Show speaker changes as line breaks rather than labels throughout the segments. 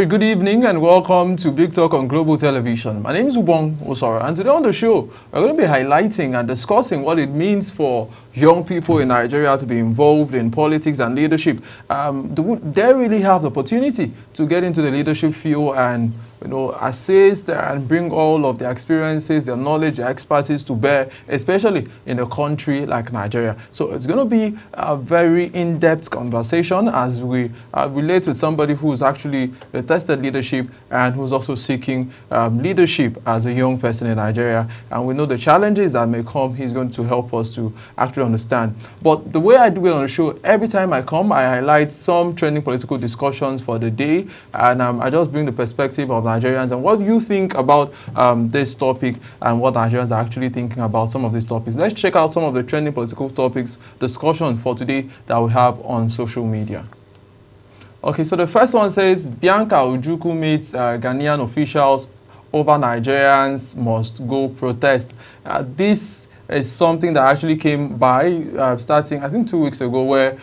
very good evening and welcome to Big Talk on Global Television. My name is Ubong Osora, and today on the show, we're going to be highlighting and discussing what it means for young people in Nigeria to be involved in politics and leadership. Do they really have the opportunity to get into the leadership field and assist and bring all of their experiences, their knowledge, their expertise to bear, especially in a country like Nigeria? So it's going to be a very in-depth conversation as we relate with somebody who's actually tested leadership and who's also seeking leadership as a young person in Nigeria. And we know the challenges that may come. He's going to help us to actually understand. But the way I do it on the show, every time I come, I highlight some trending political discussions for the day, and I just bring the perspective of Nigerians and what do you think about this topic and what Nigerians are actually thinking about some of these topics. Let's check out some of the trending political topics discussion for today that we have on social media. Okay, so the first one says Bianca Ojukwu meets Ghanaian officials over Nigerians must go protest. This is something that actually came by starting, I think, 2 weeks ago, where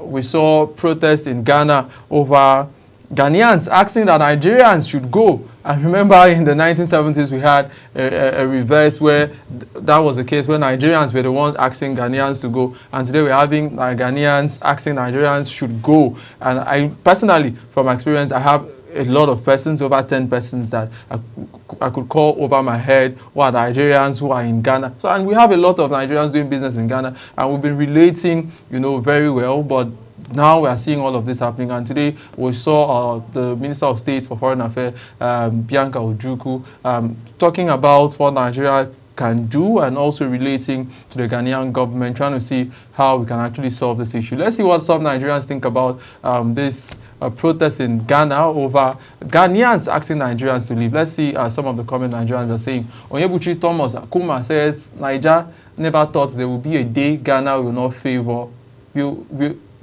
we saw protests in Ghana over Ghanaians asking that Nigerians should go. I remember in the 1970s we had a reverse where that was the case, where Nigerians were the ones asking Ghanaians to go, and today we're having Ghanaians asking Nigerians should go. And I personally, from experience, I have a lot of persons, over 10 persons that I could call over my head who are Nigerians who are in Ghana. So, and we have a lot of Nigerians doing business in Ghana, and we've been relating, very well, but now we are seeing all of this happening. And today we saw the Minister of State for Foreign Affairs, Bianca Ojukwu, talking about what Nigeria can do and also relating to the Ghanaian government, trying to see how we can actually solve this issue. Let's see what some Nigerians think about this protest in Ghana over Ghanaians asking Nigerians to leave. Let's see some of the comments Nigerians are saying. Onyebuchi Thomas Akuma says, Niger never thought there will be a day Ghana will not favor.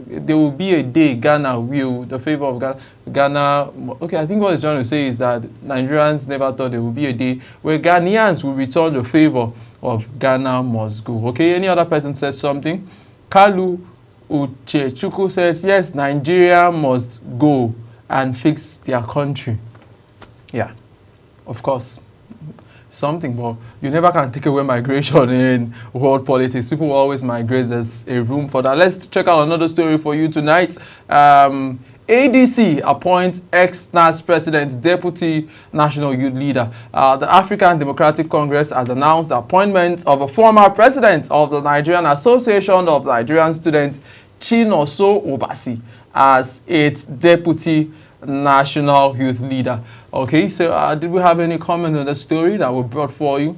There will be a day Ghana will, the favor of Ghana. Okay, I think what he's trying to say is that Nigerians never thought there will be a day where Ghanaians will return the favor of Ghana must go. Okay, any other person said something? Kalu Uchechukwu says, yes, Nigeria must go and fix their country. Yeah, of course. Something, but you never can take away migration in world politics. People will always migrate. There's a room for that. Let's check out another story for you tonight. ADC appoints ex-NAS president, deputy national youth leader. The African Democratic Congress has announced the appointment of a former president of the Nigerian Association of Nigerian Students, Chinoso Obasi, as its deputy national youth leader. Okay, so did we have any comment on the story that we brought for you?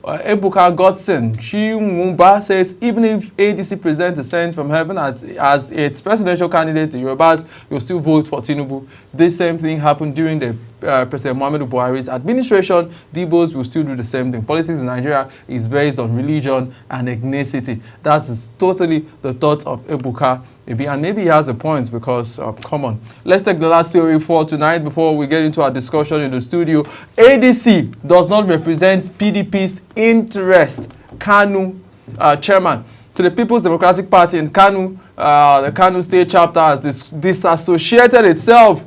Ebuka Godson Chimumba says, even if ADC presents a sign from heaven as its presidential candidate, the Yorubas will still vote for Tinubu. This same thing happened during the President Muhammadu Buhari's administration. Dibos will still do the same thing. Politics in Nigeria is based on religion and ethnicity. That is totally the thought of Ebuka. And maybe he has a point because, come on. Let's take the last story for tonight before we get into our discussion in the studio. ADC does not represent PDP's interest. Kanu chairman to the People's Democratic Party in Kanu, the Kanu State chapter has disassociated itself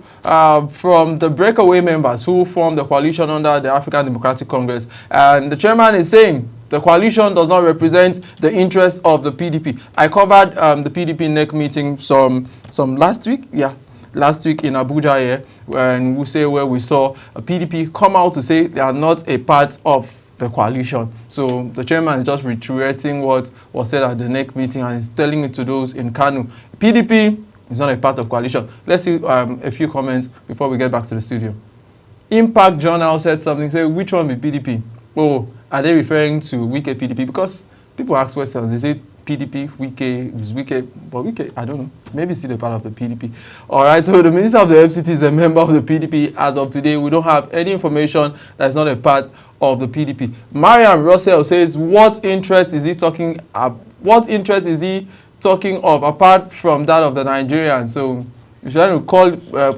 from the breakaway members who formed the coalition under the African Democratic Congress. And the chairman is saying the coalition does not represent the interest of the PDP. I covered the PDP NEC meeting some last week. Yeah, last week in Abuja here, and where we saw a PDP come out to say they are not a part of the coalition. So the chairman is just reiterating what was said at the NEC meeting and is telling it to those in Kanu. PDP is not a part of coalition. Let's see a few comments before we get back to the studio. Impact Journal said something. Say, which one be PDP? Oh, are they referring to Wike PDP? Because people ask questions. They say PDP, Wike, is Wike, but Wike, I don't know. Maybe still a part of the PDP. All right, so the Minister of the FCT is a member of the PDP. As of today, we don't have any information that's not a part of the PDP. Mariam Russell says, what interest is he talking of apart from that of the Nigerians? So If you're trying to call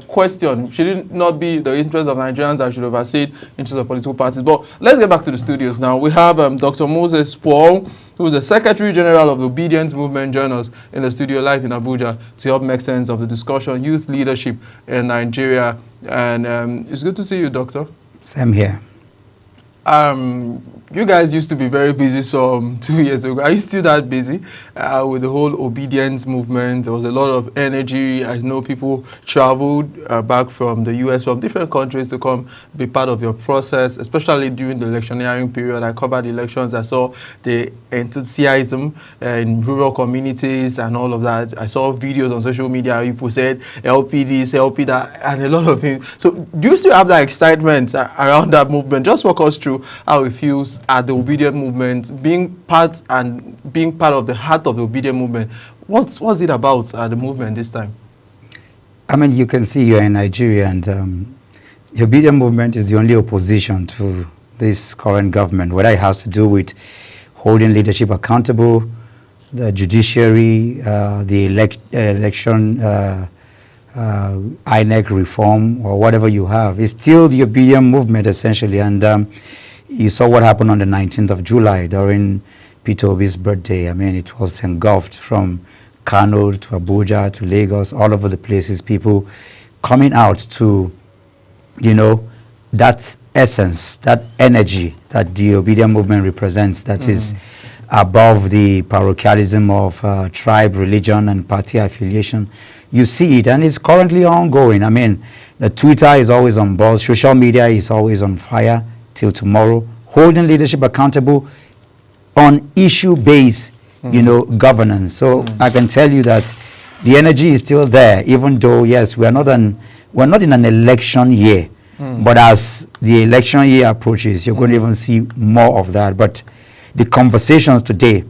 question, should it not be the interest of Nigerians that should oversee interest of political parties? But let's get back to the studios now. We have Dr. Moses Paul, who is the Secretary General of the Obedience Movement, join us in the studio live in Abuja to help make sense of the discussion, youth leadership in Nigeria. And it's good to see you, Doctor.
Same here.
You guys used to be very busy some 2 years ago. Are you still that busy with the whole obedience movement? There was a lot of energy. I know people traveled back from the US, from different countries to come be part of your process, especially during the electioneering period. I covered elections. I saw the enthusiasm in rural communities and all of that. I saw videos on social media. People said LP this, LP that, and a lot of things. So do you still have that excitement around that movement? Just walk us through how it feels at the obedient movement, being part of the heart of the obedient movement. What's it about the movement this time?
I mean, you can see you're in Nigeria, and the obedient movement is the only opposition to this current government, whether it has to do with holding leadership accountable, the judiciary, the election, INEC reform, or whatever you have. It's still the obedient movement, essentially. And you saw what happened on the 19th of July during Peter Obi's birthday. I mean, it was engulfed from Kano to Abuja to Lagos, all over the places, people coming out to, you know, that essence, that energy that the obedient movement represents, that is above the parochialism of tribe, religion, and party affiliation. You see it, and it's currently ongoing. I mean, the Twitter is always on buzz, social media is always on fire till tomorrow, holding leadership accountable on issue-based, you know, governance. So I can tell you that the energy is still there, even though, yes, we're not in an election year. But as the election year approaches, you're going to even see more of that. But the conversations today,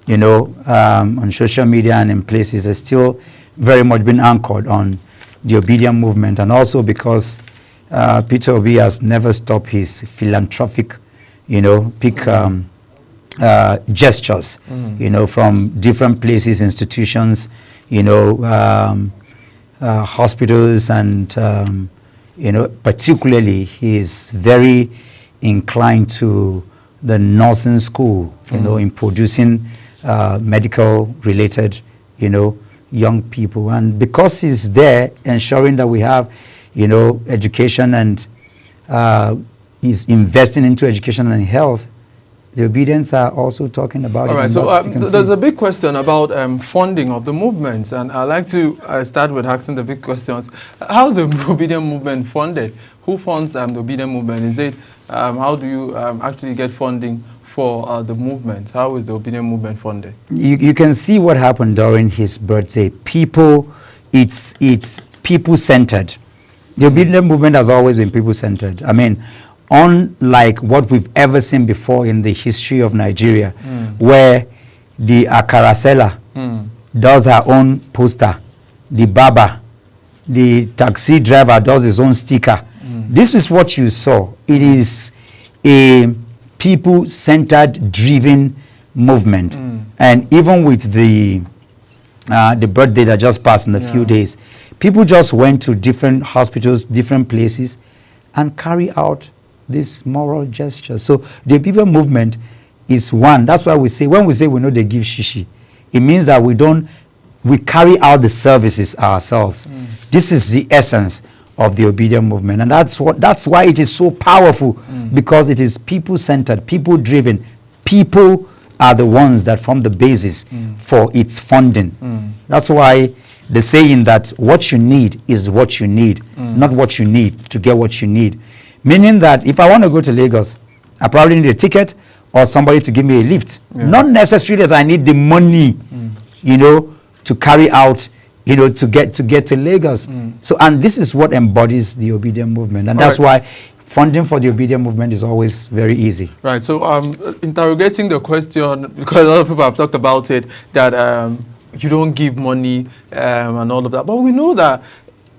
you know, on social media and in places are still very much been anchored on the obedient movement, and also because Peter Obi has never stopped his philanthropic, you know, gestures, you know, from different places, institutions, you know, hospitals, and, you know, particularly he is very inclined to the nursing school, you know, in producing medical-related, you know, young people. And because he's there ensuring that we have, you know, education, and is investing into education and health, the obedience are also talking about
all
it.
Right, so there's a big question about funding of the movement, and I'd like to start with asking the big questions. How is the obedient movement funded? Who funds the obedient movement? Is it, how do you actually get funding for the movement? How is the obedient movement funded?
You can see what happened during his birthday. It's people-centered. The obedient movement has always been people-centered. I mean, unlike what we've ever seen before in the history of Nigeria, where the Akarasela does her own poster, the Baba, the taxi driver does his own sticker. This is what you saw. It is a people-centered, driven movement. And even with the birthday that just passed in a few days, people just went to different hospitals, different places, and carry out this moral gesture. So the people movement is one. That's why we say, when we say we know they give shishi, it means that we carry out the services ourselves. This is the essence of the obedient movement. And that's why it is so powerful, because it is people-centered, people-driven. People are the ones that form the basis for its funding. That's why the saying that what you need is what you need, not what you need to get what you need. Meaning that if I want to go to Lagos, I probably need a ticket or somebody to give me a lift. Not necessarily that I need the money, you know, to carry out, you know, to get to Lagos. So, and this is what embodies the obedient movement. And that's why funding for the obedient movement is always very easy. Right.
So interrogating the question, because a lot of people have talked about it, that you don't give money and all of that. But we know that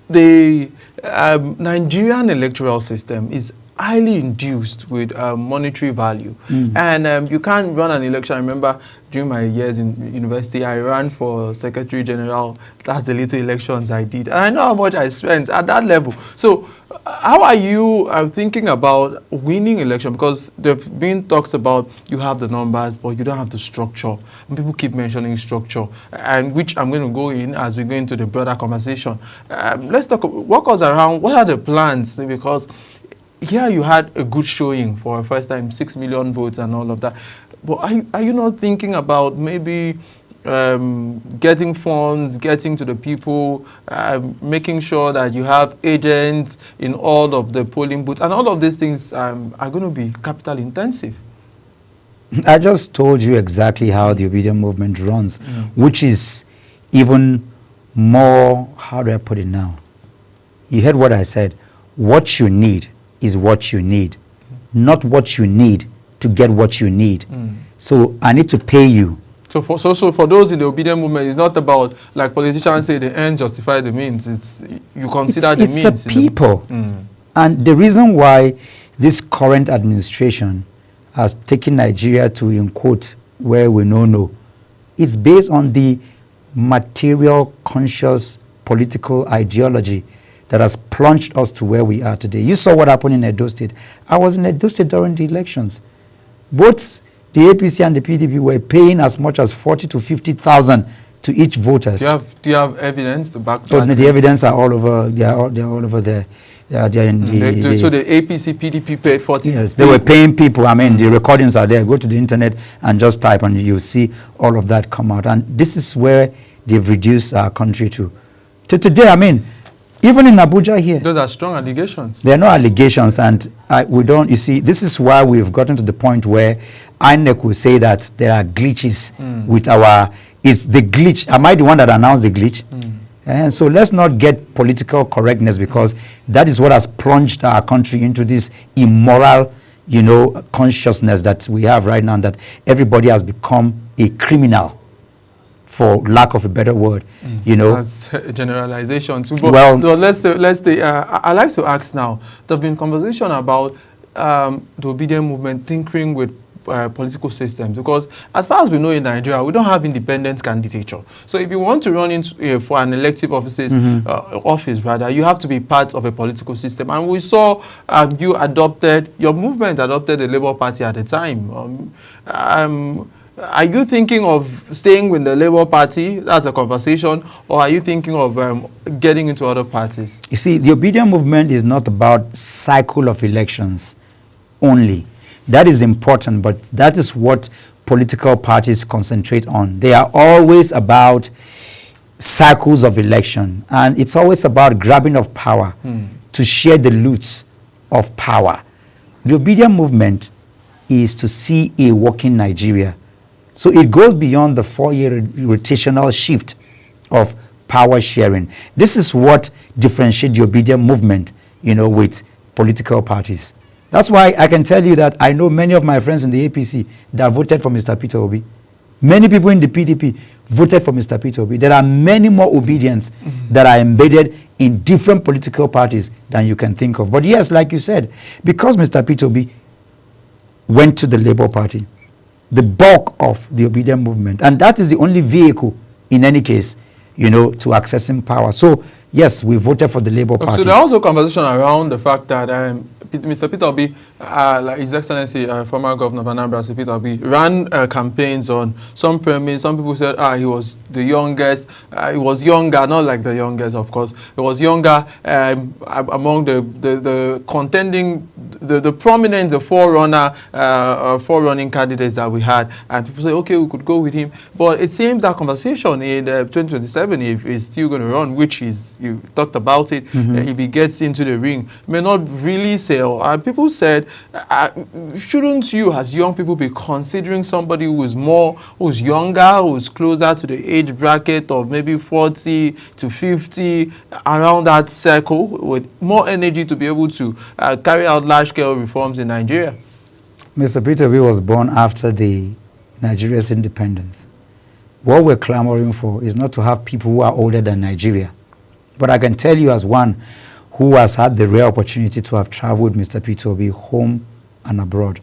the Nigerian electoral system is highly induced with monetary value. And you can't run an election. I remember during my years in university, I ran for Secretary General. That's the little elections I did. And I know how much I spent at that level. So how are you thinking about winning election? Because there have been talks about you have the numbers, but you don't have the structure. And people keep mentioning structure, and which I'm going to go in as we go into the broader conversation. Let's walk us around. What are the plans? Because here you had a good showing for a first time, 6 million votes and all of that. But are you not thinking about maybe getting funds, getting to the people, making sure that you have agents in all of the polling booths, and all of these things are going to be capital intensive?
I just told you exactly how the Obedient Movement runs, which is even more, how do I put it now? You heard what I said. What you need is what you need, not what you need to get what you need. So I need to pay you.
So for those in the Obedient Movement, it's not about, like politicians say, the ends justify the means. It's you consider the means.
It's the people. And the reason why this current administration has taken Nigeria to, in quote, where we know, it's based on the material conscious political ideology that has plunged us to where we are today. You saw what happened in Edo State. I was in Edo State during the elections. Both the APC and the PDP were paying as much as 40 to 50,000 to each voter.
Do you have evidence to back
that? The evidence are all over. They are all over there. They're in
so the APC, PDP paid 40.
Yes, they were paying people. I mean, the recordings are there. Go to the internet and just type, and you'll see all of that come out. And this is where they've reduced our country to today. I mean, even in Abuja here.
Those are strong allegations.
There are no allegations, and we don't, you see, this is why we've gotten to the point where INEC will say that there are glitches with our, is the glitch, am I the one that announced the glitch? And so let's not get political correctness, because that is what has plunged our country into this immoral, consciousness that we have right now, that everybody has become a criminal, for lack of a better word,
That's a generalization too. But
well,
let's stay. I'd like to ask now, there's been conversation about the Obedient Movement tinkering with political systems, because as far as we know in Nigeria, we don't have independent candidature. So if you want to run into for an elective office, you have to be part of a political system. And we saw your movement adopted the Labour Party at the time. Are you thinking of staying with the Labour Party? That's a conversation. Or are you thinking of getting into other parties?
You see, the Obedient Movement is not about cycle of elections only. That is important, but that is what political parties concentrate on. They are always about cycles of election, and it's always about grabbing of power to share the loot of power. The Obedient Movement is to see a working Nigeria. So it goes beyond the 4-year rotational shift of power sharing. This is what differentiates the Obedient Movement, with political parties. That's why I can tell you that I know many of my friends in the APC that voted for Mr. Peter Obi. Many people in the PDP voted for Mr. Peter Obi. There are many more Obedients that are embedded in different political parties than you can think of. But yes, like you said, because Mr. Peter Obi went to the Labour Party, the bulk of the Obedient Movement, and that is the only vehicle in any case, to accessing power. So yes, we voted for the Labour Party.
So there's also conversation around the fact that Mr. Peter Obi, like His Excellency, former Governor of Anambra, Peter Obi, ran campaigns on some premise. Some people said, he was the youngest. He was younger, not like the youngest, of course. He was younger among the contending, the prominent, the forerunning candidates that we had. And people say, okay, we could go with him. But it seems that conversation in 2027, if he's still going to run, which is, you talked about it, if he gets into the ring, may not really sell. People said, shouldn't you as young people be considering somebody who's younger, who's closer to the age bracket of maybe 40 to 50, around that circle, with more energy to be able to carry out large-scale reforms in Nigeria?
Mr. Peter Obi was born after the Nigeria's independence. What we're clamoring for is not to have people who are older than Nigeria. But I can tell you, as one who has had the rare opportunity to have traveled Mr. Peter Obi home and abroad.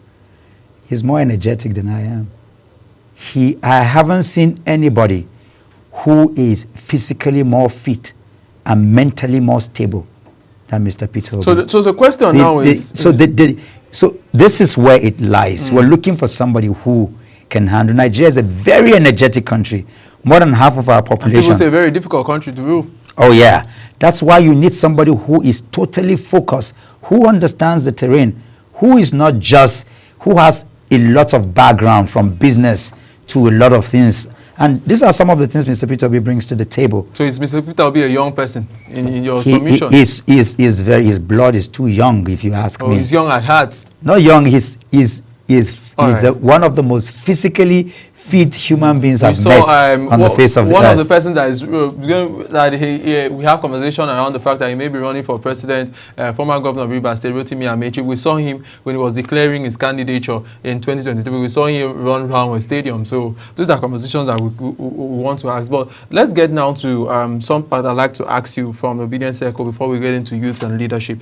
He's more energetic than I am. I haven't seen anybody who is physically more fit and mentally more stable than Mr. Peter Obi.
So the question now is...
So this is where it lies. We're looking for somebody who can handle. Nigeria is a very energetic country. More than half of our population.
And people say a very difficult country to rule.
Oh yeah. That's why you need somebody who is totally focused, who understands the terrain, who is not just, who has a lot of background from business to a lot of things. And these are some of the things Mr. Peter Obi brings to the table.
So is Mr. Peter Obi a young person in your submission?
His blood is too young, if you ask me.
He's young at heart.
Not young, he's one of the most physically fit human beings I've met on the face of the earth.
One of the persons that is we have conversation around the fact that he may be running for president, former governor of Rivers State, Rotimi Amechi. We saw him when he was declaring his candidature in 2023. We saw him run around a stadium. So those are conversations that we want to ask. But let's get now to some part I'd like to ask you from the Obedient Circle before we get into youth and leadership.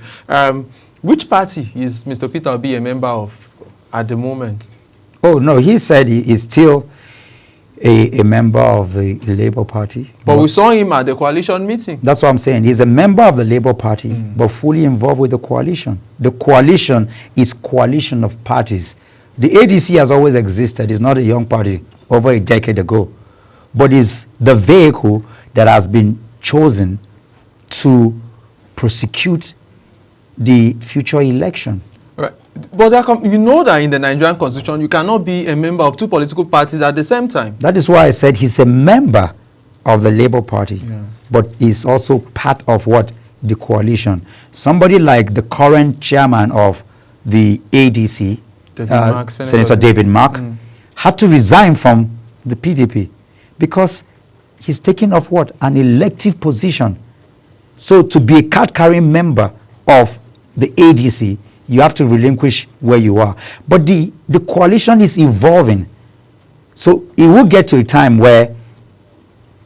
Which party is Mr. Peter Obi a member of at the moment?
Oh, no, he said he is still a member of the Labour Party.
But we saw him at the coalition meeting.
That's what I'm saying. He's a member of the Labour Party, but fully involved with the coalition. The coalition is coalition of parties. The ADC has always existed. It's not a young party over a decade ago, but it's the vehicle that has been chosen to prosecute the future election.
Right. But you know that in the Nigerian constitution, you cannot be a member of two political parties at the same time.
That is why I said he's a member of the Labour Party, but he's also part of what? The coalition. Somebody like the current chairman of the ADC, Senator David Mark, had to resign from the PDP because he's taking off what? An elective position. So to be a card-carrying member of the ADC, you have to relinquish where you are. But the coalition is evolving. So it will get to a time where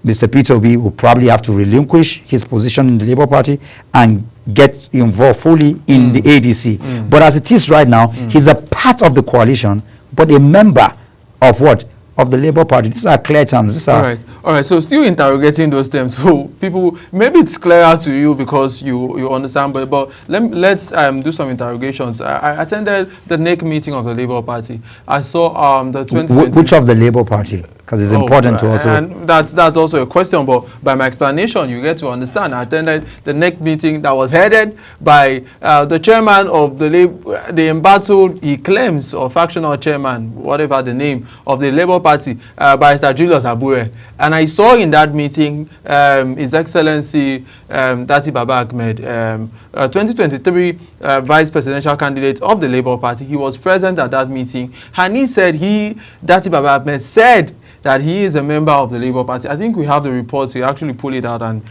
Mr. Peter Obi will probably have to relinquish his position in the Labour Party and get involved fully in the ADC. But as it is right now, he's a part of the coalition, but a member of what? Of the Labour Party. These are clear terms. These are
all right. So still interrogating those terms. So people, maybe it's clearer to you because you understand. But let's do some interrogations. I attended the NEC meeting of the Labour Party. I saw the 2020.
Which of the Labour Party? Because it's important to also.
And that's also a question. But by my explanation, you get to understand. I attended the NEC meeting that was headed by the chairman of the embattled, he claims, or factional chairman, whatever the name of the Labour Party, Barrister Julius Abure. And I saw in that meeting His Excellency Dati Baba Ahmed, 2023 vice presidential candidate of the Labour Party. He was present at that meeting, and he said Dati Baba Ahmed said that he is a member of the Labour Party. I think we have the report, so you actually pull it out and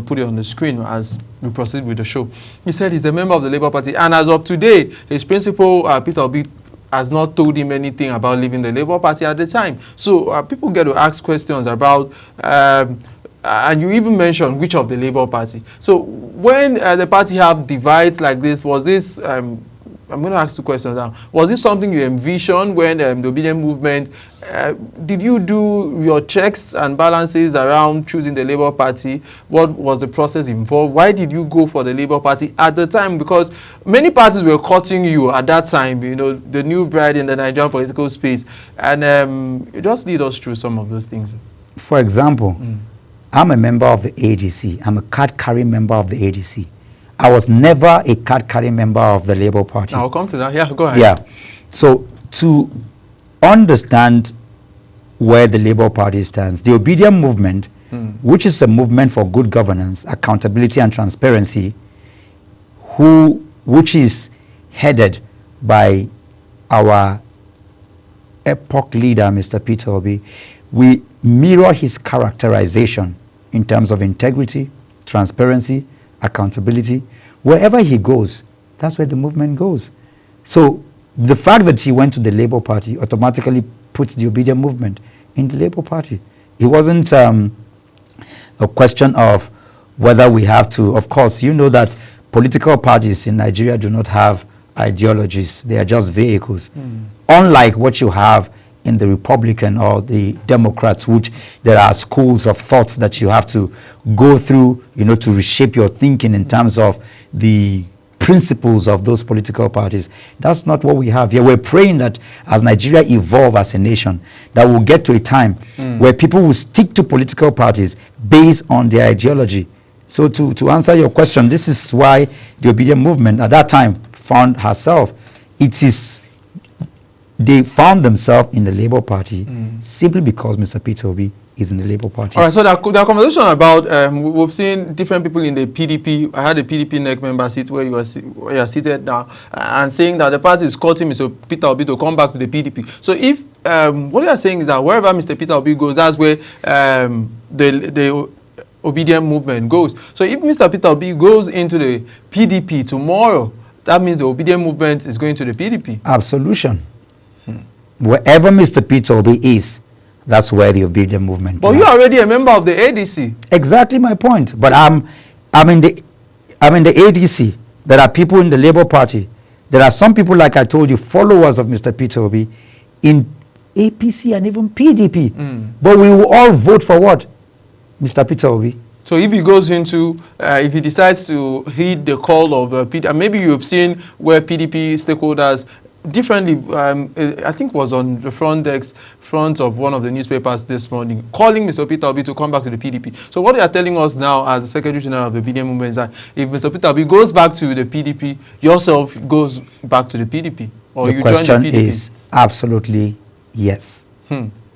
put it on the screen as we proceed with the show. He said he's a member of the Labour Party, and as of today, his principal, Peter Obi, has not told him anything about leaving the Labour Party at the time. So people get to ask questions about, and you even mentioned which of the Labour Party. So when the party have divides like this, was this, I'm going to ask two questions now. Was this something you envisioned when the Obedient Movement, did you do your checks and balances around choosing the Labour Party? What was the process involved? Why did you go for the Labour Party at the time? Because many parties were courting you at that time, the new bride in the Nigerian political space. And just lead us through some of those things.
For example, I'm a member of the ADC. I'm a card-carrying member of the ADC. I was never a card-carrying member of the Labour Party.
I'll come to that. Yeah, go ahead.
Yeah. So to understand where the Labour Party stands, the Obedient Movement, which is a movement for good governance, accountability and transparency, which is headed by our epoch leader, Mr. Peter Obi, we mirror his characterization in terms of integrity, transparency, accountability. Wherever he goes, that's where the movement goes. So the fact that he went to the Labour Party automatically puts the Obedient Movement in the Labour Party. It wasn't a question of whether we have to. Of course, you know that political parties in Nigeria do not have ideologies. They are just vehicles. Unlike what you have in the Republican or the Democrats, which there are schools of thoughts that you have to go through, to reshape your thinking in terms of the principles of those political parties. That's not what we have here. We're praying that as Nigeria evolve as a nation, that we'll get to a time where people will stick to political parties based on their ideology. So to answer your question, this is why the Obedient Movement at that time found herself. They found themselves in the Labour Party simply because Mr. Peter Obi is in the Labour Party.
All right, so there are conversation about, we've seen different people in the PDP. I had a PDP NEC member sit where you are seated now, and saying that the party is courting Mr. Peter Obi to come back to the PDP. So if, what you are saying is that wherever Mr. Peter Obi goes, that's where the Obedient Movement goes. So if Mr. Peter Obi goes into the PDP tomorrow, that means the Obedient Movement is going to the PDP.
Absolution. Wherever Mr. Peter Obi is, that's where the Obedient Movement.
But you're already a member of the ADC.
Exactly my point. But I'm in the ADC. There are people in the Labour Party. There are some people, like I told you, followers of Mr. Peter Obi in APC and even PDP. But we will all vote for what? Mr. Peter Obi.
So if he goes into, if he decides to heed the call of PDP, and maybe you've seen where PDP stakeholders differently, I think was on the front of one of the newspapers this morning, calling Mr. Peter Obi to come back to the PDP. So what they are telling us now as the Secretary General of the Obedient Movement is that if Mr. Peter Obi goes back to the PDP, yourself goes back to the PDP, or you join the PDP?
The question is absolutely yes.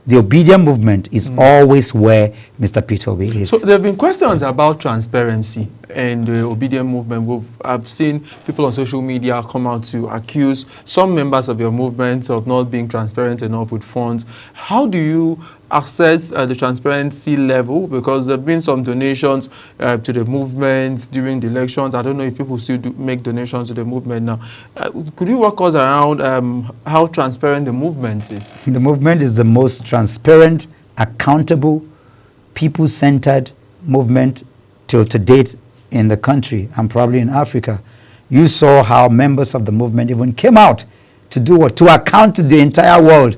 The Obedient Movement is always where Mr. Peter Obi is.
So there have been questions about transparency and the Obedient Movement. I've seen people on social media come out to accuse some members of your movement of not being transparent enough with funds. How do you assess the transparency level? Because there have been some donations to the movement during the elections. I don't know if people still do make donations to the movement now. Could you walk us around how transparent the movement is?
The movement is the most transparent, accountable, people-centered movement till to date in the country and probably in Africa. You saw how members of the movement even came out to do what? To account to the entire world,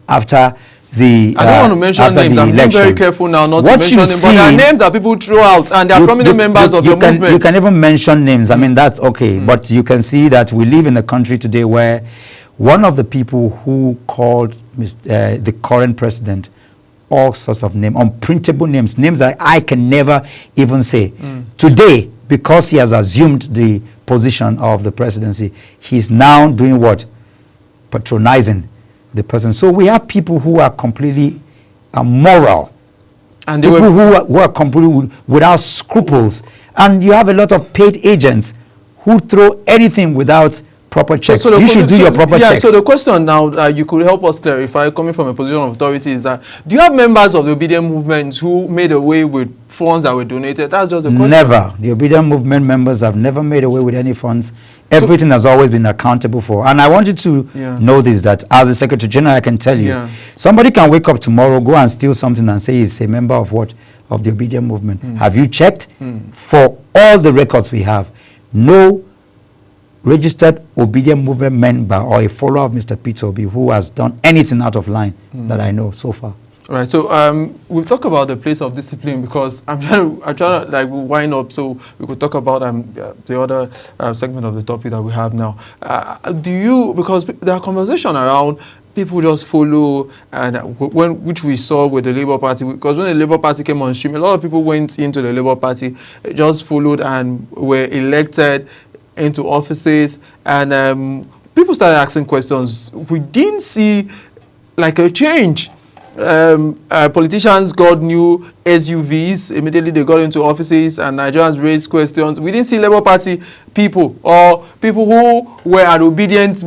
after the
I don't want to mention names. I'm being very careful now not to mention names, but there are names that people throw out, and they are prominent members of your movement.
You can even mention names. I mean, that's okay. But you can see that we live in a country today where one of the people who called the current president all sorts of names, unprintable names that I can never even say. Today, because he has assumed the position of the presidency, he's now doing what? Patronizing the president. So we have people who are completely immoral, and people who are completely without scruples, and you have a lot of paid agents who throw anything without proper checks. So you should do your proper checks.
So the question now, you could help us clarify, coming from a position of authority, is that do you have members of the Obedient Movement who made away with funds that were donated? That's just a question.
Never. The Obedient Movement members have never made away with any funds. Everything has always been accountable for. And I want you to know this, that as a Secretary General, I can tell you, somebody can wake up tomorrow, go and steal something and say he's a member of what? Of the Obedient Movement. Have you checked? For all the records we have, no registered Obedient Movement member or a follower of Mr. Peter Obi who has done anything out of line that I know so far.
All right, so we'll talk about the place of discipline, because I'm trying to like wind up so we could talk about the other segment of the topic that we have now. Because there are conversation around people just follow, and which we saw with the Labour Party, because when the Labour Party came on stream, a lot of people went into the Labour Party, just followed and were elected into offices, and people started asking questions. We didn't see like a change. Politicians got new SUVs, immediately they got into offices, and Nigerians raised questions. We didn't see Labour Party people or people who were at obedient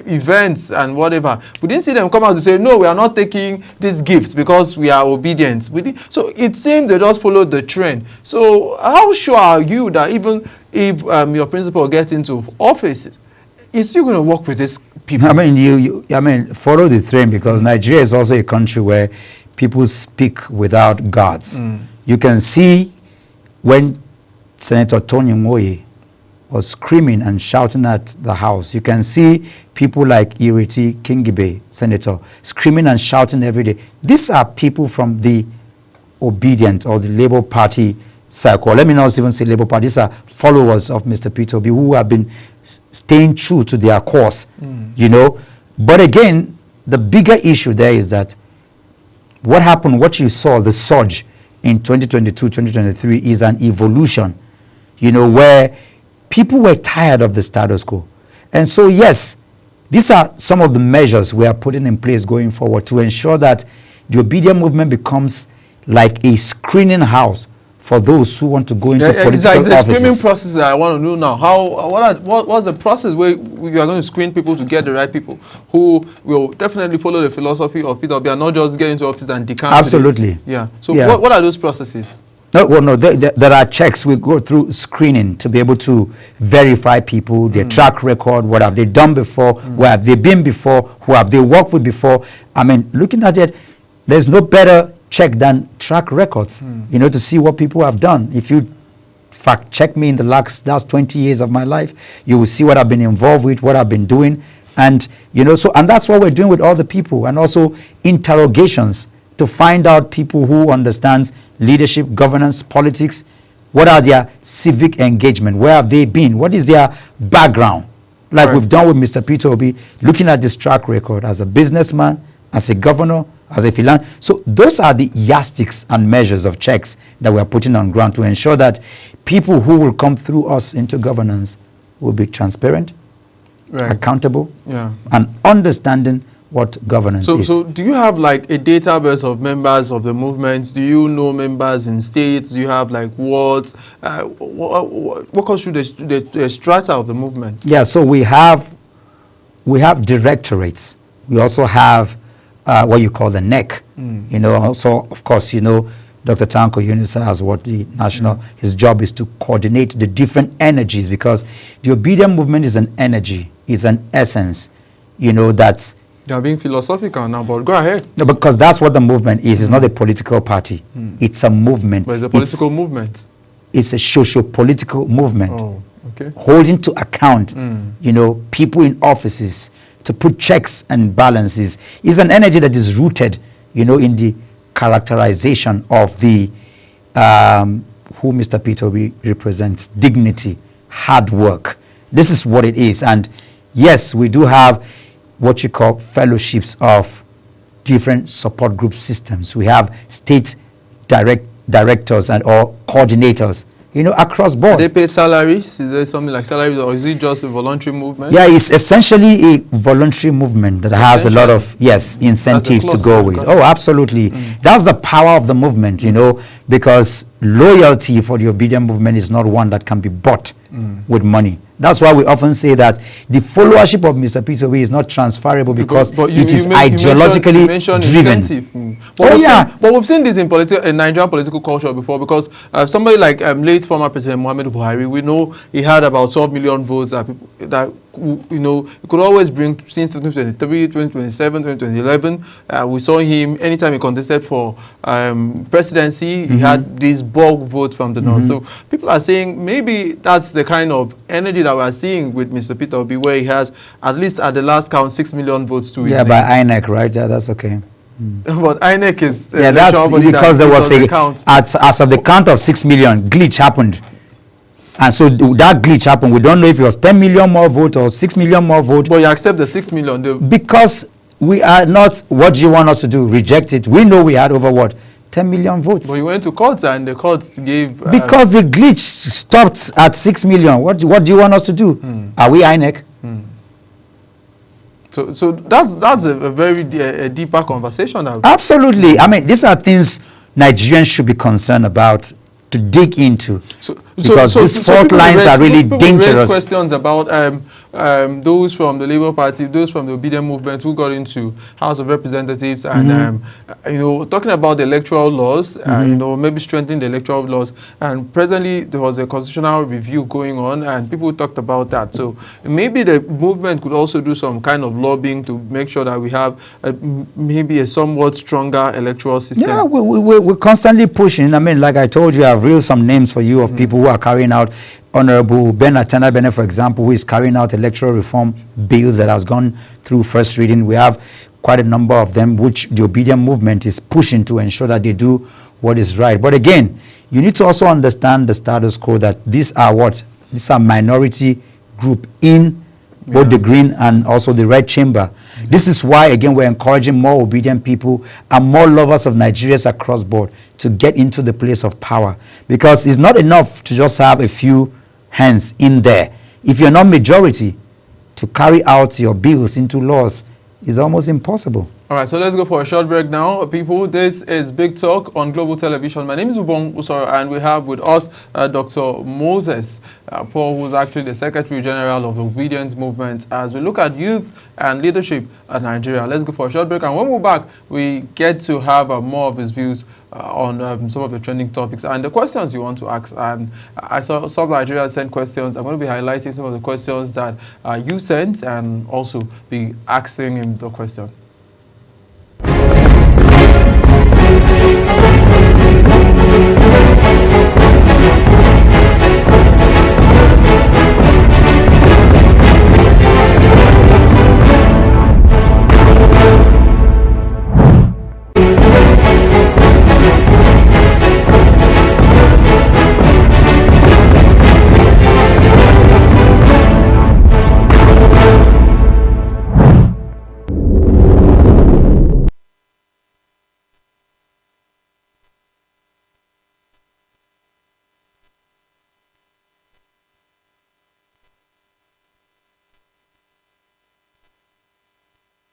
events and whatever. We didn't see them come out to say, no, we are not taking these gifts because we are obedient. So it seemed they just followed the trend. So how sure are you that even if your principal gets into office, is still going to work with these people?
I mean, follow the trend, because Nigeria is also a country where people speak without guards. You can see when Senator Tony Moye was screaming and shouting at the House. You can see people like Ireti Kingibe, Senator, screaming and shouting every day. These are people from the Obedient or the Labour Party circle. Let me not even say Labour Party. These are followers of Mr. Peter Obi who have been staying true to their course, you know. But again, the bigger issue there is that what happened, what you saw, the surge in 2022, 2023 is an evolution, you know, where people were tired of the status quo. And so, yes, these are some of the measures we are putting in place going forward to ensure that the Obedient movement becomes like a screening house for those who want to go into political
it's
offices.
a screening process that I want to know now. What's the process where you are going to screen people to get the right people who will definitely follow the philosophy of Peter Obi and not just get into office and decamp?
Absolutely.
Yeah. So
Yeah.
what are those processes?
No, well, no, there are checks. We go through screening to be able to verify people, their track record, what have they done before, where have they been before, who have they worked with before. I mean, looking at it, there's no better check than track records, you know, to see what people have done. If you fact check me in the last 20 years of my life, you will see what I've been involved with, what I've been doing. And, you know, so, and that's what we're doing with all the people, and also interrogations to find out people who understands leadership, governance, politics. What are their civic engagement? Where have they been? What is their background? Like we've done with Mr. Peter Obi, looking at this track record as a businessman, as a governor, as a philanthropist. So those are the yardsticks and measures of checks that we are putting on ground to ensure that people who will come through us into governance will be transparent, accountable, and understanding what governance is.
So do you have like a database of members of the movement? Do you know members in states? Do you have like wards? What goes through the strata of the movement?
Yeah, so we have directorates. We also have what you call the NEC. You know, also, of course, you know, Dr. Tanko Yunusa has what the national, his job is to coordinate the different energies, because the Obedient movement is an energy, is an essence, you know, that's...
You are being philosophical now, but go ahead.
No, because that's what the movement is. It's not a political party. It's a movement.
But it's a political movement.
It's a socio-political movement.
Oh, okay.
Holding to account, you know, people in offices, to put checks and balances. Is an energy that is rooted, you know, in the characterization of the who Mr. Peter Obi represents: dignity, hard work. This is what it is. And yes, we do have what you call fellowships of different support group systems. We have state directors and or coordinators, you know, across board.
They pay salaries? Is there something like salaries, or is it just a voluntary movement?
Yeah, it's essentially a voluntary movement that has a lot of, yes, incentives to go with. Oh, absolutely. That's the power of the movement, you know, because loyalty for the Obedient movement is not one that can be bought with money. That's why we often say that the followership of Mr. Peter Obi is not transferable, because it is ideologically driven.
But we've seen this in Nigerian political culture before, because somebody like late former President Muhammadu Buhari, we know he had about 12 million votes that you know, he could always bring since 2023, 2027, 2011. We saw him anytime he contested for presidency, he had this bulk vote from the north. So people are saying maybe that's the kind of energy that we are seeing with Mr. Peter Obi, where he has, at least at the last count, 6 million votes to his name.
By INEC, right? Yeah, that's okay.
But INEC is...
yeah, that's because there was as of the count of 6 million, glitch happened. And so that glitch happened. We don't know if it was 10 million more vote or 6 million more vote.
But you accept the 6 million?
Because we are not... What do you want us to do? Reject it? We know we had over what? 10 million votes.
But you went to court and the courts gave...
because the glitch stopped at 6 million. What do you want us to do? Are we INEC?
So that's a very deeper conversation.
Absolutely. I mean, these are things Nigerians should be concerned about, to dig into, because these fault lines are really dangerous.
Raise questions about those from the Labour Party, those from the Obedient Movement who got into House of Representatives and, you know, talking about the electoral laws, you know, maybe strengthening the electoral laws. And presently, there was a constitutional review going on, and people talked about that. So maybe the movement could also do some kind of lobbying to make sure that we have maybe a somewhat stronger electoral system.
Yeah, we're constantly pushing. I mean, like I told you, I've reeled some names for you of people who are carrying out. Honorable Ben Atanda Bene, for example, who is carrying out electoral reform bills that has gone through first reading. We have quite a number of them which the Obedient Movement is pushing to ensure that they do what is right. But again, you need to also understand the status quo, that these are what? These are minority group in both the green and also the red chamber. This is why, again, we're encouraging more obedient people and more lovers of Nigerians across board to get into the place of power. Because it's not enough to just have a few hands in there. If you're not majority, to carry out your bills into laws is almost impossible.
All right, so let's go for a short break now, people. This is Big Talk on Global Television. My name is Ubong Usoro, and we have with us Dr. Moses Paul, who's actually the Secretary General of the Obedience Movement, as we look at youth and leadership at Nigeria. Let's go for a short break, and when we're back, we get to have more of his views on some of the trending topics and the questions you want to ask. And I saw some Nigerians send questions. I'm going to be highlighting some of the questions that you sent and also be asking him the question.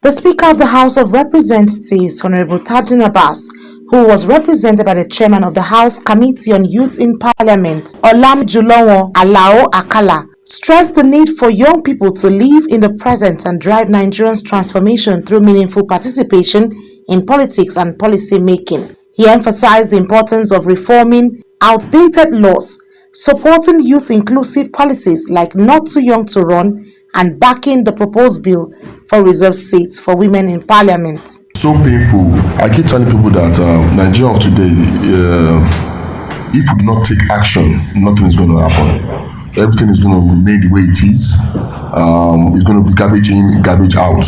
The Speaker of the House of Representatives, Honorable Tajudeen Abbas, who was represented by the Chairman of the House Committee on Youth in Parliament, Olamjulonwo Alao Akala, stressed the need for young people to live in the present and drive Nigeria's transformation through meaningful participation in politics and policy making. He emphasized the importance of reforming outdated laws, supporting youth-inclusive policies like Not Too Young to Run, and backing the proposed bill for reserved seats for women in parliament.
So painful. I keep telling people that Nigeria of today, if we do not take action, nothing is going to happen. Everything is going to remain the way it is. It's going to be garbage in, garbage out.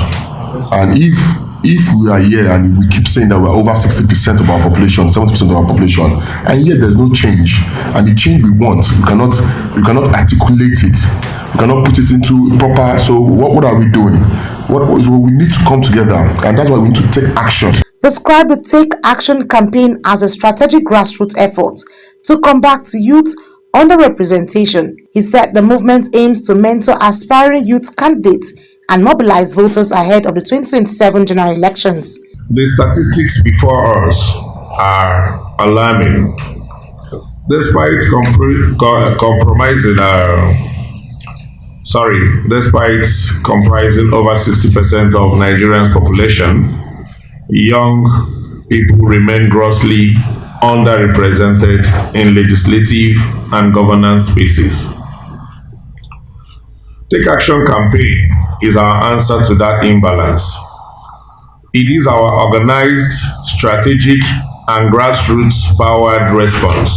And if we are here and we keep saying that we're over 60% of our population, 70% of our population, and yet there's no change, and the change we want, we cannot articulate it. We cannot put it into proper. So what are we doing? We need to come together, and that's why we need to take action.
Described the Take Action campaign as a strategic grassroots effort to combat youth underrepresentation. He said the movement aims to mentor aspiring youth candidates and mobilize voters ahead of the 2027 general elections.
The statistics before us are alarming. Despite comprising over 60% of Nigeria's population, young people remain grossly underrepresented in legislative and governance spaces. Take Action campaign is our answer to that imbalance. It is our organized, strategic, and grassroots-powered response.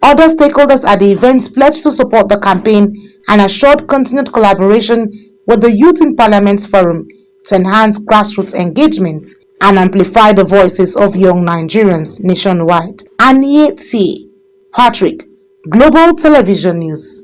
Other stakeholders at the event pledged to support the campaign and assured continued collaboration with the Youth in Parliament Forum to enhance grassroots engagement and amplify the voices of young Nigerians nationwide. Anieti Patrick, Global Television News.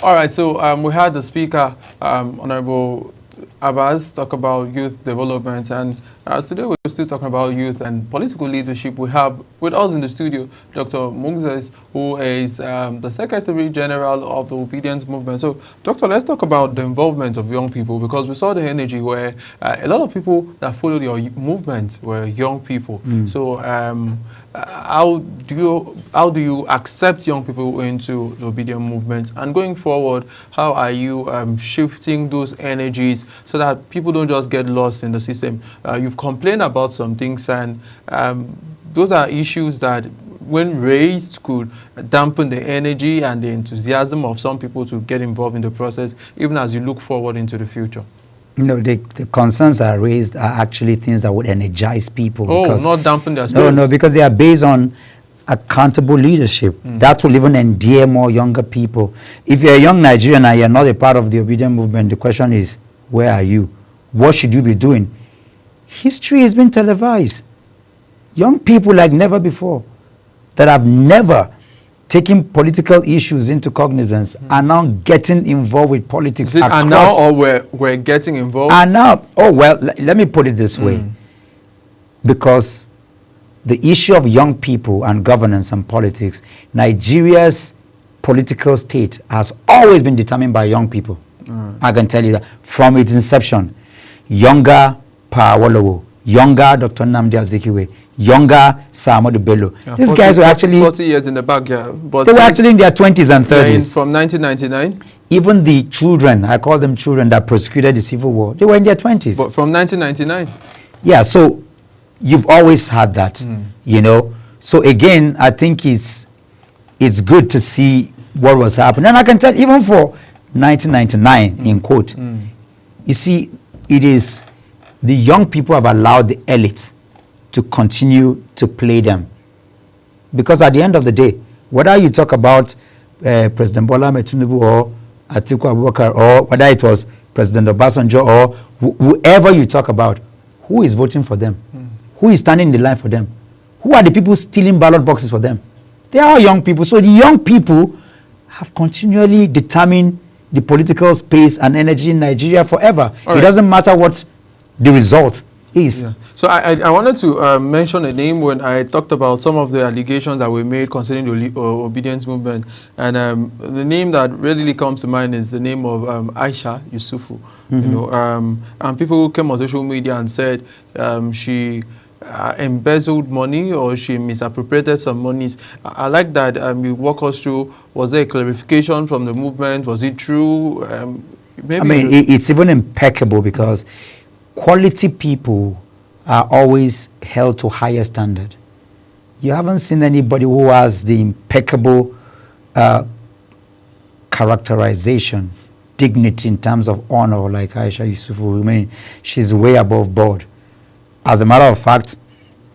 All right, so we had the Speaker, Honorable Abbas, talk about youth development, and Today we're still talking about youth and political leadership. We have with us in the studio Dr. Moses, who is the Secretary General of the Obedience Movement. So, Doctor, let's talk about the involvement of young people, because we saw the energy where a lot of people that followed your movement were young people. So, how do you accept young people into the Obedience Movement? And going forward, how are you shifting those energies so that people don't just get lost in the system? You've complained about some things, and those are issues that, when raised, could dampen the energy and the enthusiasm of some people to get involved in the process, even as you look forward into the future.
No, the concerns are raised are actually things that would energize people.
Oh,
because,
not dampen their spirits.
No, because they are based on accountable leadership. That will even endear more younger people. If you're a young Nigerian and you're not a part of the Obedience Movement, the question is, where are you? What should you be doing? History has been televised. Young people like never before that have never taking political issues into cognizance are now getting involved with politics.
Is it and now, or we're getting involved?
And now, oh well, let me put it this way. Because the issue of young people and governance and politics, Nigeria's political state has always been determined by young people. I can tell you that from its inception. Younger Pa Awolowo, younger Dr. Nnamdi Azikiwe, younger Sir Ahmadu Bello.
Yeah,
These guys were actually
40 years in the back, yeah. But
they were actually in their 20s and 30s.
From 1999?
Even the children, I call them children, that prosecuted the Civil War, they were in their 20s.
But from 1999?
Yeah, so you've always had that, you know. So again, I think it's good to see what was happening. And I can tell, even for 1999, in quote, you see, it is the young people have allowed the elites to continue to play them. Because at the end of the day, whether you talk about President Bola Ahmed Tinubu or Atiku Abubakar, or whether it was President Obasanjo or whoever you talk about, who is voting for them? Who is standing in the line for them? Who are the people stealing ballot boxes for them? They are young people. So the young people have continually determined the political space and energy in Nigeria forever. It doesn't matter what the result is.
Yeah. So I wanted to mention a name when I talked about some of the allegations that were made concerning the Obedience Movement. And the name that readily comes to mind is the name of Aisha Yusufu. You know, and people came on social media and said she embezzled money or she misappropriated some monies. I like that you walk us through. Was there a clarification from the movement? Was it true? Maybe
I mean, it's even impeccable because quality people are always held to higher standard. You haven't seen anybody who has the impeccable characterization, dignity in terms of honor like Aisha Yusufu. I mean, she's way above board. As a matter of fact,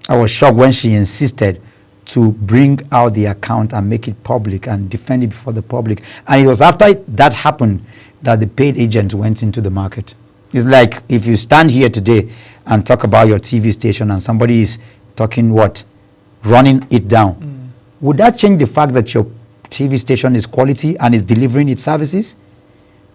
I was shocked when she insisted to bring out the account and make it public and defend it before the public. And it was after that happened that the paid agent went into the market. It's like if you stand here today and talk about your TV station and somebody is talking what? Running it down. Would that change the fact that your TV station is quality and is delivering its services?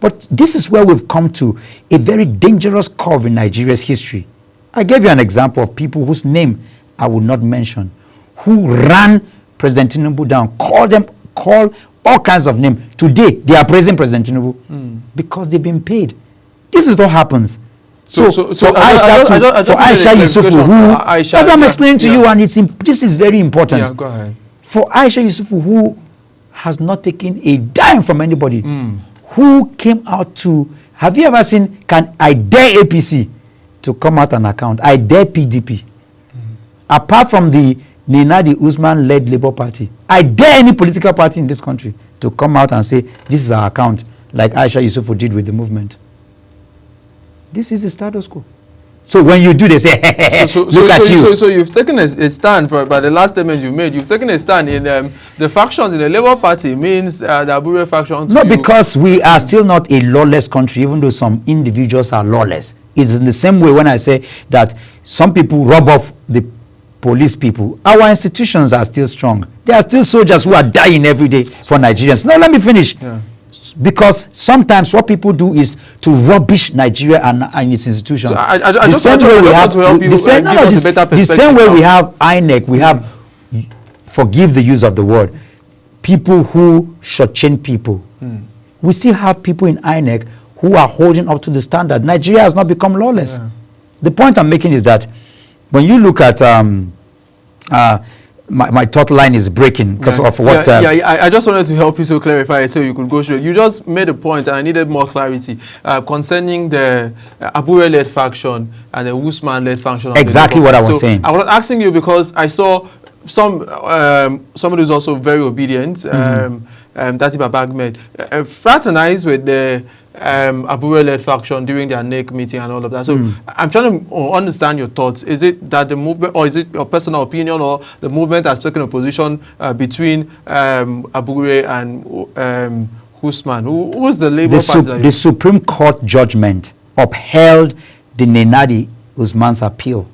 But this is where we've come to a very dangerous curve in Nigeria's history. I gave you an example of people whose name I would not mention, who ran President Tinubu down, called all kinds of names. Today, they are praising President Tinubu because they've been paid. This is what happens. So for Aisha Yusufu, who, as I'm explaining to you, and this is very important.
Yeah, go ahead.
For Aisha Yusufu, who has not taken a dime from anybody, who came out to, have you ever seen, I dare APC to come out an account, I dare PDP. Apart from the Nenadi Usman-led Labour Party, I dare any political party in this country to come out and say, this is our account, like Aisha Yusufu did with the movement. This is the status quo. So when you do this, look at you.
So you've taken a stand by the last statement you made. You've taken a stand in the factions in the Labour Party means the Abure faction.
No, because we are still not a lawless country, even though some individuals are lawless. It's in the same way when I say that some people rob off the police people. Our institutions are still strong. There are still soldiers who are dying every day for Nigerians. Now let me finish. Yeah. Because sometimes what people do is to rubbish Nigeria and its institutions.
So I just want to help you give us a better perspective.
The same way we have INEC, we have, forgive the use of the word, people who shortchange people. We still have people in INEC who are holding up to the standard. Nigeria has not become lawless.
Yeah.
The point I'm making is that when you look at my thought line is breaking because of what.
I just wanted to help you to clarify it so you could go through it. You just made a point, and I needed more clarity concerning the Abure-led faction and the Usman-led faction.
Exactly what I was saying.
I was asking you because I saw somebody who's also very obedient, Tati Babagmed, fraternized with the Abure-led faction during their NEC meeting and all of that. So I'm trying to understand your thoughts. Is it that the movement, or is it your personal opinion, or the movement has taken a position between Abure and Usman? Who's the Labour Party?
The Supreme Court judgment upheld the Nenadi Usman's appeal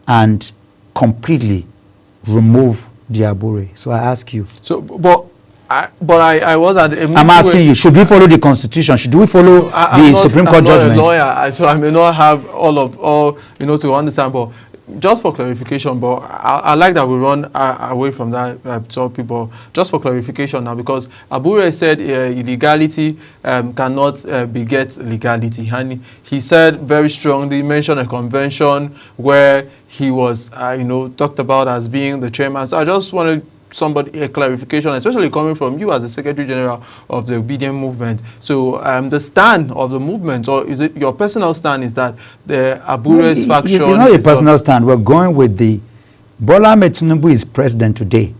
and completely remove the Abure. So I ask you.
So, but I was at a meeting.
I'm asking you, should we follow the Constitution? Should we follow the Supreme Court judgment?
I'm not a lawyer, so I may not have all to understand, but just for clarification, but I like that we run away from that topic, but just for clarification now, because Abure said illegality cannot beget legality, and he said very strongly, mentioned a convention where he was, talked about as being the chairman. So I just wanted a clarification, especially coming from you as the Secretary General of the Obedient Movement. So the stand of the movement, or is it your personal stand, is that the Abure's faction...
It's not a personal stand. We're going with the... Bola Ahmed Tinubu is president today,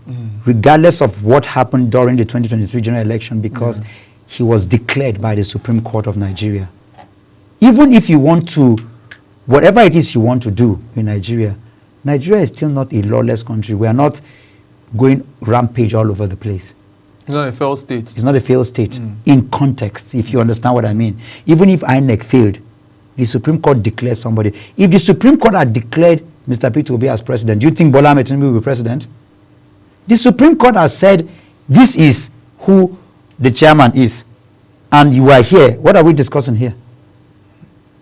regardless of what happened during the 2023 general election, because he was declared by the Supreme Court of Nigeria. Even if you want to... Whatever it is you want to do in Nigeria, Nigeria is still not a lawless country. We are not going rampage all over the place.
It's not a failed state.
It's not a failed state in context, if you understand what I mean. Even if INEC failed, the Supreme Court declared somebody. If the Supreme Court had declared Mr. Peter Obi as president, do you think Bola Ahmed Tinubu will be president? The Supreme Court has said this is who the chairman is, and you are here. What are we discussing here?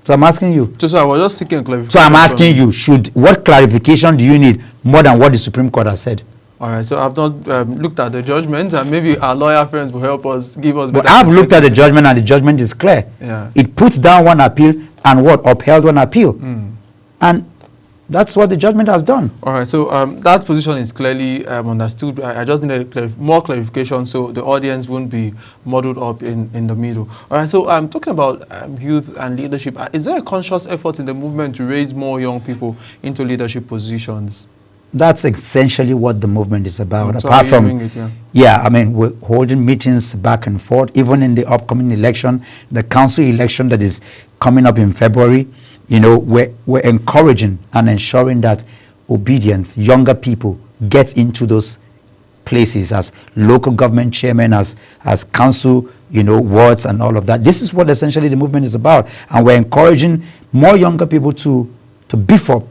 So I'm asking you.
So I was just seeking clarification.
So I'm asking you, what clarification do you need more than what the Supreme Court has said?
All right, so I've not looked at the judgment, and maybe our lawyer friends will help us, give us better.
But I've looked at the judgment, and the judgment is clear.
Yeah.
It puts down one appeal and upheld one appeal. And that's what the judgment has done.
All right, so that position is clearly understood. I just need more clarification so the audience won't be muddled up in the middle. All right, so I'm talking about youth and leadership. Is there a conscious effort in the movement to raise more young people into leadership positions?
That's essentially what the movement is about.
So
apart from,
I
mean, we're holding meetings back and forth, even in the upcoming election, the council election that is coming up in February. We're encouraging and ensuring that obedience, younger people get into those places as local government chairmen, as council, wards and all of that. This is what essentially the movement is about. And we're encouraging more younger people to beef up,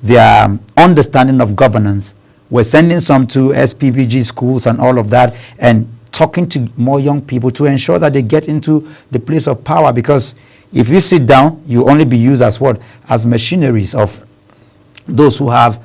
their understanding of governance. We're sending some to SPPG schools and all of that, and talking to more young people to ensure that they get into the place of power. Because if you sit down, you only be used as what? As machineries of those who are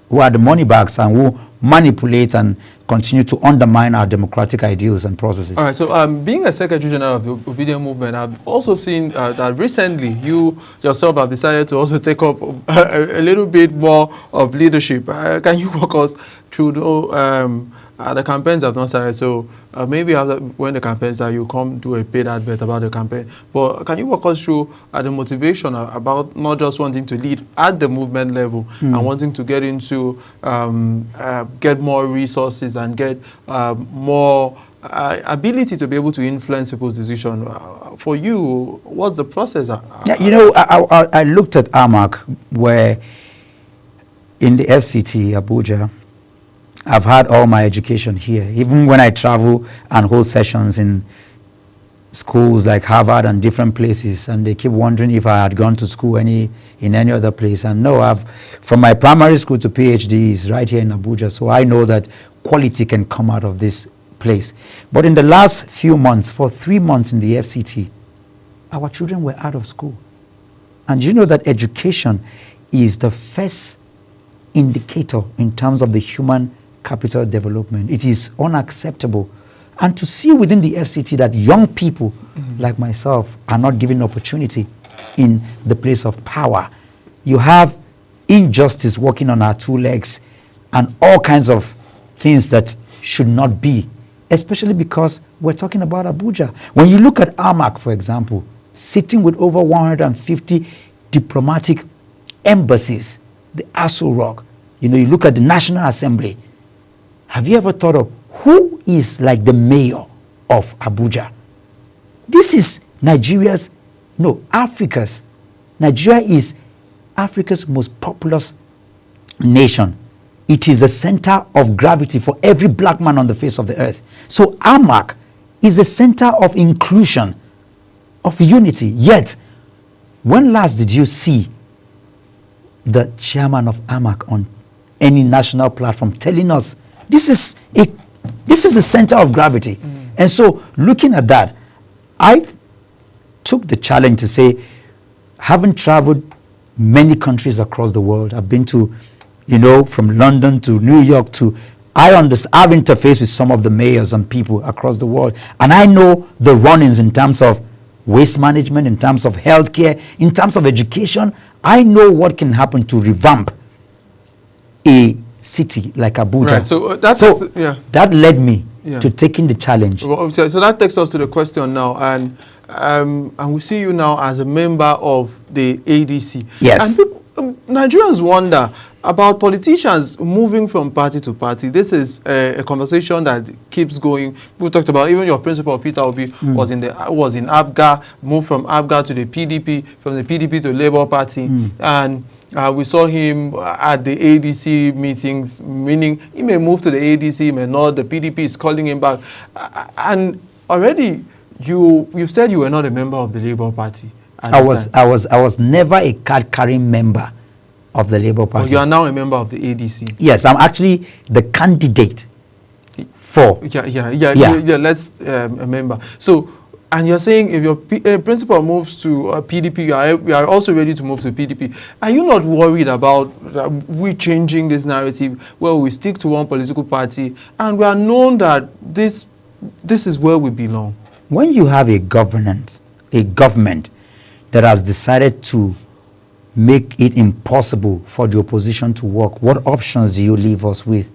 the money bags and who manipulate and continue to undermine our democratic ideals and processes.
All right, so being a Secretary General of the Obedient Movement, I've also seen that recently you yourself have decided to also take up a little bit more of leadership. Can you walk us through the campaigns have not started, so maybe after, when the campaigns start, you come do a paid advert about the campaign. But can you walk us through the motivation about not just wanting to lead at the movement level and wanting to get into, get more resources and get more ability to be able to influence people's decision? For you, what's the process?
I looked at AMAC, where in the FCT, Abuja, I've had all my education here. Even when I travel and hold sessions in schools like Harvard and different places, and they keep wondering if I had gone to school in any other place. And no, from my primary school to PhD is right here in Abuja. So I know that quality can come out of this place. But in the last few months, for 3 months in the FCT, our children were out of school. And you know that education is the first indicator in terms of the human capital development. It is unacceptable. And to see within the FCT that young people like myself are not given opportunity in the place of power. You have injustice working on our two legs and all kinds of things that should not be, especially because we're talking about Abuja. When you look at AMAC, for example, sitting with over 150 diplomatic embassies, the Aso Rock, you know, you look at the National Assembly. Have you ever thought of who is like the mayor of Abuja? This is Nigeria's, no, Africa's. Nigeria is Africa's most populous nation. It is a center of gravity for every black man on the face of the earth. So AMAC is a center of inclusion, of unity. Yet, when last did you see the chairman of AMAC on any national platform telling us this is a center of gravity? And so, looking at that, I took the challenge to say, having traveled many countries across the world, I've been to, you know, from London to New York to, I've interfaced with some of the mayors and people across the world, and I know the run-ins in terms of waste management, in terms of healthcare, in terms of education. I know what can happen to revamp a city like Abuja.
Right, so
that led me to taking the challenge.
Well, so that takes us to the question now, and we see you now as a member of the ADC.
Yes.
And people, Nigerians wonder about politicians moving from party to party. This is a conversation that keeps going. We talked about even your principal, Peter Obi, was in ABGA, moved from ABGA to the PDP, from the PDP to Labour Party, and we saw him at the ADC meetings, meaning he may move to the ADC, he may not. The PDP is calling him back, and already you said you were not a member of the Labour Party.
I was never a card-carrying member of the Labour Party.
But you are now a member of the ADC.
Yes, I'm actually the candidate for.
Let's a member. So, and you're saying if your principal moves to PDP, you are also ready to move to PDP. Are you not worried about we changing this narrative where we stick to one political party and we are known that this is where we belong?
When you have a government that has decided to make it impossible for the opposition to work, what options do you leave us with?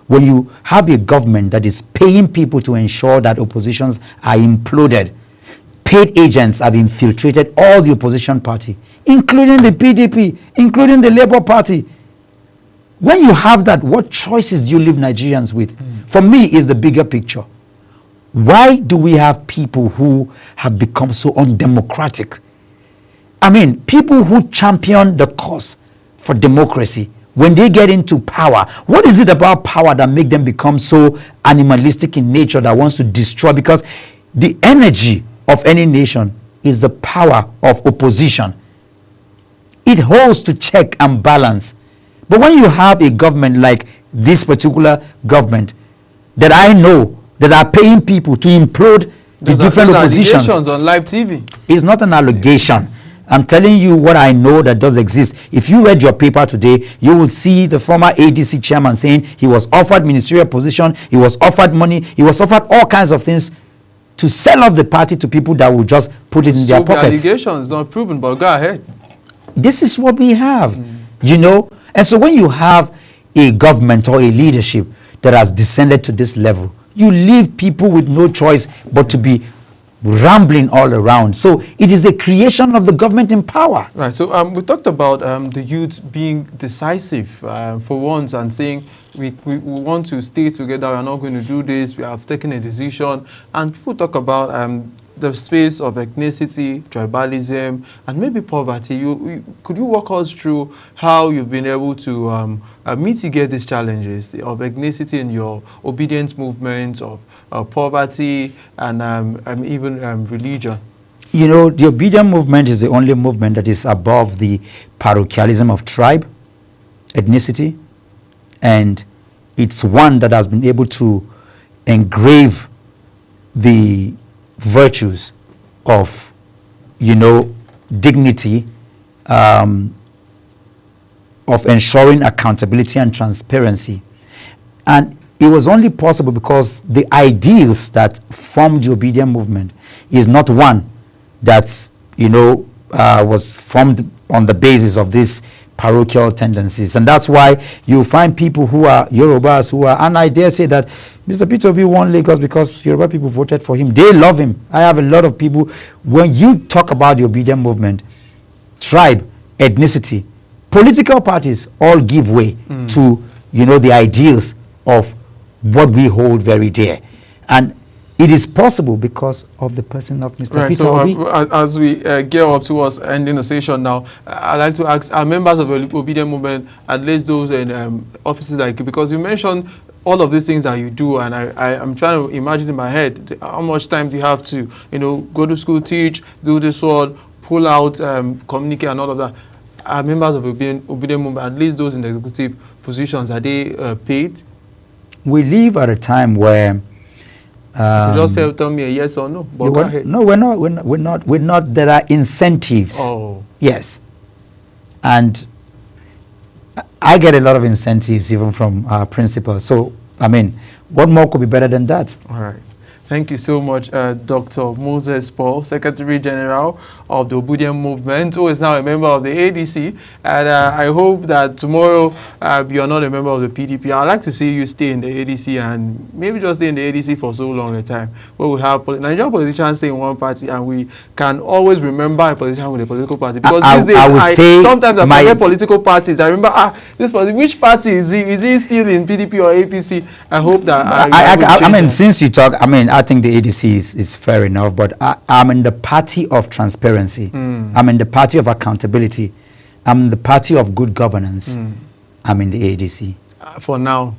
When you have a government that is paying people to ensure that oppositions are imploded, paid agents have infiltrated all the opposition party, including the PDP, including the Labour Party. When you have that, what choices do you leave Nigerians with? For me, is the bigger picture. Why do we have people who have become so undemocratic? I mean, people who champion the cause for democracy, when they get into power, what is it about power that makes them become so animalistic in nature that wants to destroy? Because the energy of any nation is the power of opposition. It holds to check and balance. But when you have a government like this particular government that I know that are paying people to implode the different oppositions
on live TV.
It's not an allegation. I'm telling you what I know that does exist. If you read your paper today, you will see the former ADC chairman saying he was offered ministerial position, he was offered money, he was offered all kinds of things to sell off the party to people that will just put it in their pockets.
The allegations not proven, but go ahead.
This is what we have, you know. And so when you have a government or a leadership that has descended to this level, you leave people with no choice but to be rambling all around. So it is a creation of the government in power.
Right. So we talked about the youth being decisive for once and saying we want to stay together. We are not going to do this. We have taken a decision. And people talk about the space of ethnicity, tribalism, and maybe poverty. Could you walk us through how you've been able to mitigate these challenges of ethnicity in your obedience movement, of poverty, and even religion?
You know, the obedient movement is the only movement that is above the parochialism of tribe, ethnicity, and it's one that has been able to engrave the virtues of, dignity, of ensuring accountability and transparency. And it was only possible because the ideals that formed the Obedient movement is not one that, was formed on the basis of these parochial tendencies. And that's why you find people who are Yorubas and I dare say that Mr. Peter Obi won Lagos because Yoruba people voted for him. They love him. I have a lot of people, when you talk about the Obedient movement, tribe, ethnicity, political parties all give way to, the ideals of what we hold very dear. And it is possible because of the person of Mr. Peter Obi.
As we gear up towards ending the session now, I'd like to ask, are members of the Obedient movement, at least those in offices like you, because you mentioned all of these things that you do, and I'm trying to imagine in my head, how much time do you have to, go to school, teach, do this one, pull out, communicate and all of that. Are members of the Obedient movement, at least those in the executive positions, are they paid?
We live at a time where
just tell me a yes or no. But go ahead.
No, we're not. There are incentives.
Oh.
Yes. And I get a lot of incentives even from our principals. So, what more could be better than that?
All right. Thank you so much, Dr. Moses Paul, Secretary General of the Obedient Movement, who is now a member of the ADC. And I hope that tomorrow you are not a member of the PDP. I'd like to see you stay in the ADC and maybe just stay in the ADC for so long a time, where we have Nigerian politicians stay in one party and we can always remember a politician with a political party. Because these days, sometimes I forget political parties. I remember, this party, which party is he? Is he still in PDP or APC? I hope that...
since you talk, I think the ADC is fair enough, but I'm in the party of transparency. I'm in the party of accountability. I'm in the party of good governance. I'm in the ADC.
For now.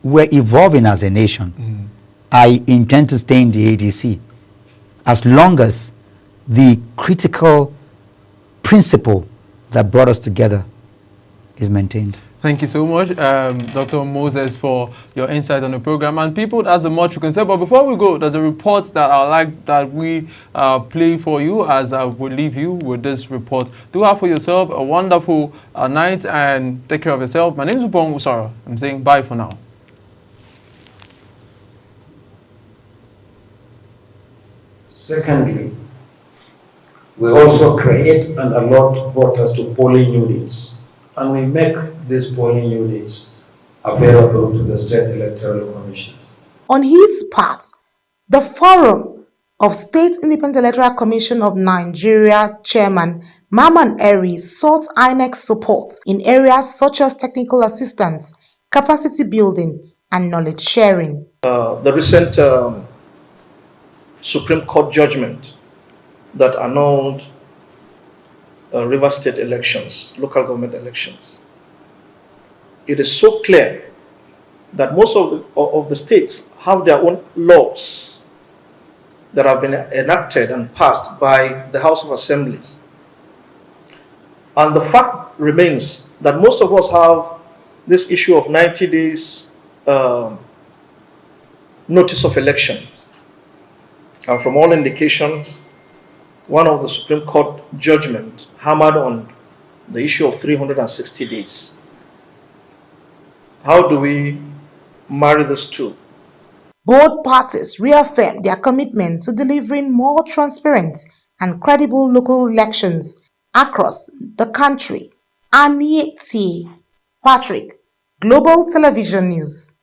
We're evolving as a nation. I intend to stay in the ADC as long as the critical principle that brought us together is maintained.
Thank you so much, Dr. Moses, for your insight on the program. And people, that's the much we can say. But before we go, there's a report that I like that we play for you, as I will leave you with this report. Do have for yourself a wonderful night and take care of yourself. My name is Ubong Usara. I'm saying bye for now.
Secondly, we also create and allot voters to polling units, and we make these polling units available to the state electoral commissions.
On his part, the Forum of State Independent Electoral Commission of Nigeria Chairman Maman Eri sought INEC's support in areas such as technical assistance, capacity building, and knowledge sharing.
The recent Supreme Court judgment that annulled Rivers State elections, local government elections, it is so clear that most of the states have their own laws that have been enacted and passed by the House of Assemblies. And the fact remains that most of us have this issue of 90 days notice of elections. And from all indications, one of the Supreme Court judgment hammered on the issue of 360 days. How do we marry these two?
Both parties reaffirmed their commitment to delivering more transparent and credible local elections across the country. Anieti Patrick, Global Television News.